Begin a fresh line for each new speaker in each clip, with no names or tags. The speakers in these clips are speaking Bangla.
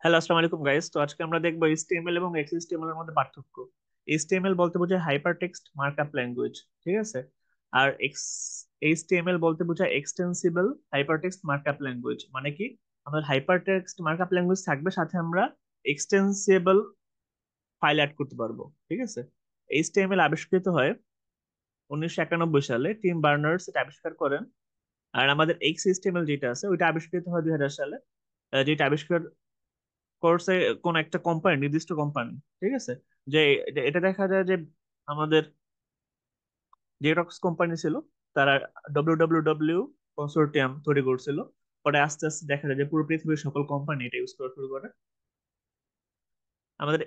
হ্যালো, আসসালামু আলাইকুম গাইস। তো আজকে আমরা দেখবো HTML এবং XHTML এর মধ্যে পার্থক্য। HTML বলতে বোঝায় হাইপার টেক্সট মার্কআপ ল্যাঙ্গুয়েজ, ঠিক আছে। আর HTML বলতে বোঝায় এক্সটেন্সিবল হাইপার টেক্সট মার্কআপ ল্যাঙ্গুয়েজ। মানে কি, আমাদের হাইপার টেক্সট মার্কআপ ল্যাঙ্গুয়েজ থাকবে, সাথে আমরা এক্সটেন্সিবল ফাইল অ্যাড করতে পারবো, ঠিক আছে। HTML আবিষ্কৃত হয় 1991 সালে, টিম বার্নার্স এটা আবিষ্কার করেন। আর আমাদের XHTML যেটা আছে ওইটা আবিষ্কৃত হয় 2000 সালে। যেটা আবিষ্কার করছে কোন একটা কোম্পানি, নির্দিষ্ট কোম্পানি, ঠিক আছে। যে এটা দেখা যায় যে আমাদের জেরক্স কোম্পানি ছিল, তারা ডব্লিউ কনসোর্টিয়াম তৈরি করছিল। পরে আস্তে আস্তে দেখা যায় যে পুরো পৃথিবীর সকল কোম্পানি এটা ইউজ করা শুরু করে। আমাদের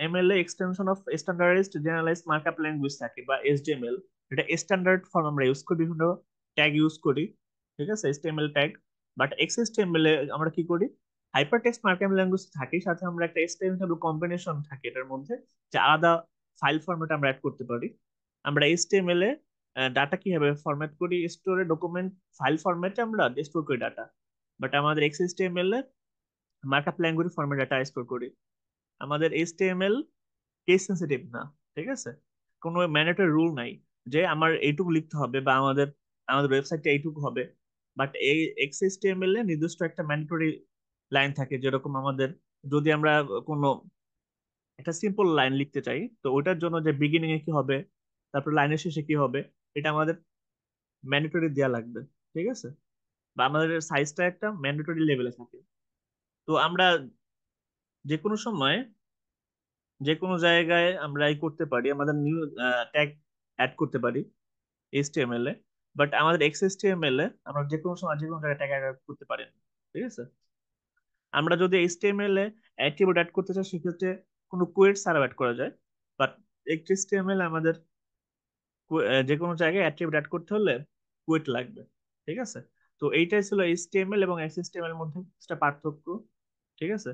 ML A extension of standardised generalised markup language থাকে বা এসজিএমএল। এটা স্ট্যান্ডার্ড ফর্ম আমরা ইউজ করি, বিভিন্ন ট্যাগ ইউজ করি, ঠিক আছে, এসটিএমএল ট্যাগ। বাট এক্সএসটিএমএল এ আমরা কি করি, হাইপার টেক্সট মার্কআপ ল্যাঙ্গুয়েজ থাকে, সাথে আমরা একটা এক্সটেনশন কম্বিনেশন থাকে এটার মধ্যে, যে আলাদা ফাইল ফরম্যাট আমরা অ্যাড করতে পারি। আমরা এসটিএমএল এ ডাটা কিভাবে ফরম্যাট করি, স্টোরে ডকুমেন্ট ফাইল ফরম্যাটে আমরা স্টোর করি ডাটা। বাট আমাদের এক্সএসটিএমএল এ markup language format data store করি। আমাদের এইচটিএমএল কেস সেন্সিটিভ না, ঠিক আছে। কোনো ম্যান্ডেটরি রুল নাই যে আমার এইটুকু লিখতে হবে বা আমাদের আমাদের ওয়েবসাইটটা এইটুকু হবে। বাট এই এক্সএসটিএমএল এ নির্দিষ্ট একটা ম্যান্ডেটরি লাইন থাকে, যেরকম আমাদের যদি আমরা কোনো একটা সিম্পল লাইন লিখতে চাই, তো ওটার জন্য যে বিগিনিং এ কি হবে, তারপর লাইনের শেষে কি হবে, এটা আমাদের ম্যান্ডেটরি দেওয়া লাগবে, ঠিক আছে। বা আমাদের সাইজটা একটা ম্যান্ডেটরি লেভেলে থাকে। তো আমরা যে কোনো সময় যে কোনো জায়গায় আমরা এই করতে পারি, আমাদের নিউ ট্যাগ অ্যাড করতে পারি এইচটিএমএল এ। বাট আমাদের এক্সএসটিএমএল এ আমরা যে কোনো সময় যে কোনো জায়গায় ট্যাগ অ্যাড করতে পারি না, ঠিক আছে। আমরা যদি এইচটিএমএল এ অ্যাট্রিবিউট অ্যাড করতে চাই, সেক্ষেত্রে কোনো কোয়েট ছাড়াও অ্যাড করা যায়। বাট এইচটিএমএল আমাদের যে কোনো জায়গায় অ্যাট্রিবিউট অ্যাড করতে হলে কোয়েট লাগবে, ঠিক আছে। তো এইটাই ছিল এইচটিএমএল এবং এক্সএসটিএমএল এর মধ্যে একটা পার্থক্য, ঠিক আছে।